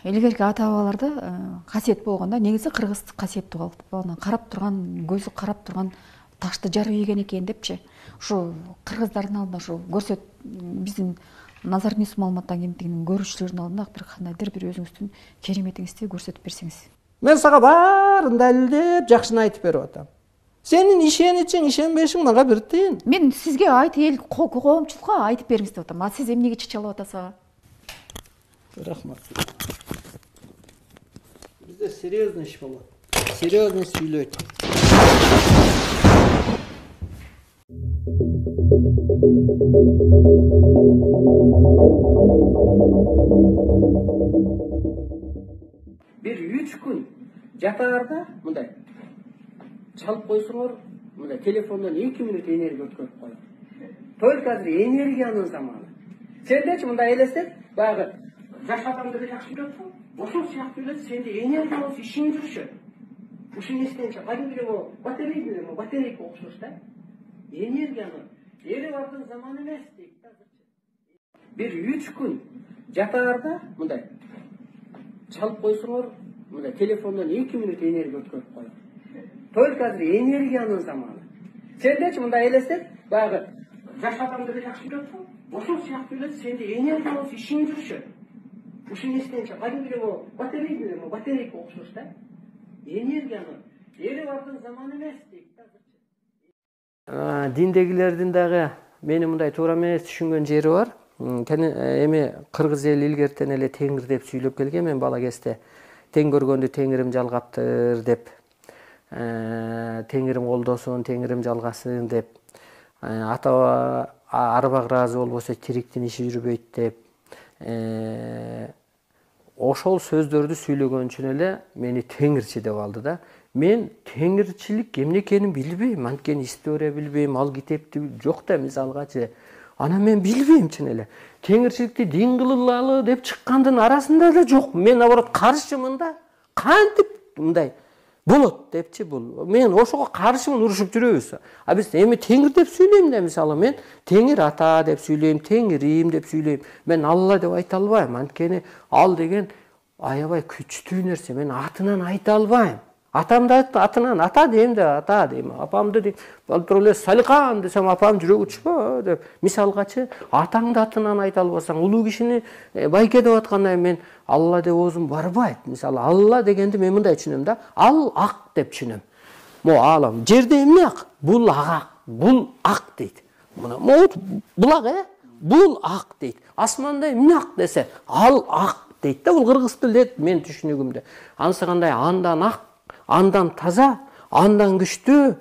Илгерки ата-бабаларда касиет болгондо негизи кыргыз касиеттүү калып. Анан карап турган, көзү карап турган ташты жарып ийген экен депчи. Ушу кыргыздардын алдында ушу көрсөт биздин Назар Ньюс маалыматтан кемтигинин көрүүчүлөрдүн алдында бир кандайдыр бир өзүңүздүн кереметиңизди көрсөтүп берсеңиз. Мен сага баарын далилдеп жакшыны айтып берип атам. Сенин ишеничиң, ишенбешиң мага бир тыйын. Мен сизге эл коомчулукка айтып бергиңиз деп атам. А сиз эмнеге чычалып атасыз ага? Рахмат. Бизде серьезный иш болот. Серьезный сүйлөйт. Бир 3 күн жатаарда мындай чалып койсоңор, мындай телефондон 2 мүнөт энергия өткөрүп коет. Только азыр энергиянын заманы. Сендечи мындай элестет, баягы жаш адамды жакшы көрөтсүң, ошол сыяктуу эле сенде энергия болсо ишиң жүрүшөт. Ушуну эстенчи кадимки батарейка окшош да. Энергияны эри бардын заманы эмес дейт азырчы. Бир 3 күн жатаарда мындай чалып койсоңор, мындай телефондон 2 мүнөт энергия өткөрүп коет. Только азыр энергиянын заманы. Сендечи мындай элестет, баягы жаш адамды жакшы көрөтсүң, ошол сыяктуу эле сенде энергия болсо ишиң жүрүшөт. Ушуну эстенчи кадимки батарейка окшош да. Энергияны эри бардын заманы эмес дейт азырчы. Диндегилердин дагы мени мындай туура эмес түшүнгөн жери бар. Эми кыргыз эл илгертен эле теңир деп сүйлөп келген, мен бала кезде тең көргөндү теңирим жалгаптыр деп, теңирим колдосун, теңирим жалгасын деп, ата арбак ыраазы болбосо тириктин иши жүрбөйт деп, ошол сөздөрдү сүйлөгөн үчүн эле мени теңирчи деп алды да. Мен теңирчилик эмне экенин билбейм, анткени история билбейм, ал китепти жок да мисалгачы. Анан мен билбейм чын эле. Теңирчиликти дин кылалы деп чыккандын арасында да жок. Мен наоборот каршымын да. Кантип мындай болот депчи бул. Мен ошого каршымын, урушуп жүрөбүз. А биз эми теңир деп сүйлөйм да, мисалы мен теңир ата деп сүйлөйм, теңирим деп сүйлөйм. Мен Алла деп айта албайм, анткени ал деген аябай күчтүү нерсе. Мен атынан айта албайм. Атамды атынан ата дейм да, ата дейм. Апамды дейм, тура эле Саликан десем апам жүрөгү учпа деп. Мисалгачы атаңды атынан айта албасаң, улуу кишини байке деп аткандай мен Алла деп оозум барбайт. Мисалы Алла дегенди мен мындай түшүнөм да, ал ак деп түшүнөм. Мо алам, жерде эмне ак? Бул ак, бул ак дейт. Мына булак бул ак дейт. Асманда эмне ак десе, ал ак дейт да. Бул кыргыз тилде мен түшүнүгүмдө. Анысы кандай андан ак, андан таза, андан күчтүү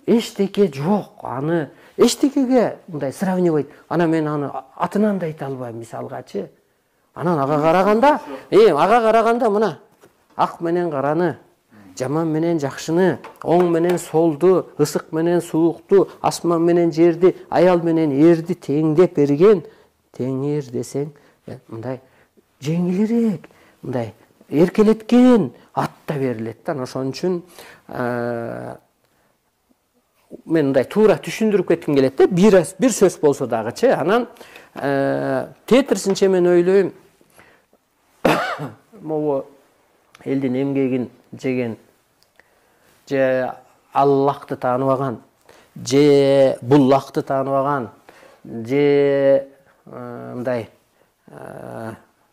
эчтеке жок. Аны эчтекеге мындай сравнивать. Анан мен аны атынан да айта албайм мисалгачы. Анан ага караганда мына ак менен караны, жаман менен жакшыны, оң менен солду, ысык менен суукту, асман менен жерди, аял менен эрди теңдеп берген теңир десең, мындай жеңилирээк, мындай эркелеткен ат да берилет да. Ошон үчүн мен мындай туура түшүндүрүп кетким келет да, бир сөз болсо дагычы. Анан тетирсинче мен ойлойм, могу элдин эмгегин жеген, же Аллахты тааныбаган, же буллакты тааныбаган, же мындай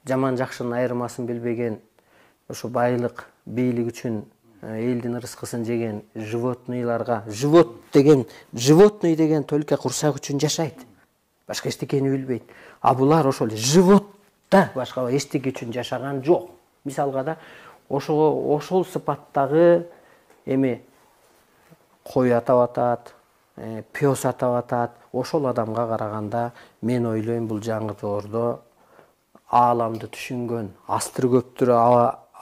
жаман жакшынын айырмасын билбеген, ошо байлык, бийлик үчүн элдин ырыскысын жеген животныйларга, животный деген только курсак үчүн жашайт. Башка эчтекени билбейт. А булар ошол животта башка эчтеке үчүн жашаган жок. Мисалга да ошол сыпаттагы эми кой атап атат, пёс атап атат. Ошол адамга караганда мен ойлойм бул жаңы доордо ааламды түшүнгөн, астыр көптүр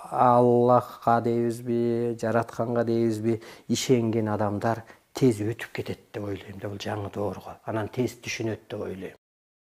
Аллахка дейбизби, жаратканга дейбизби, ишенген адамдар тез өтүп кетет деп ойлойм да бул жаңы доорго. Анан тез түшүнөт деп ойлойм.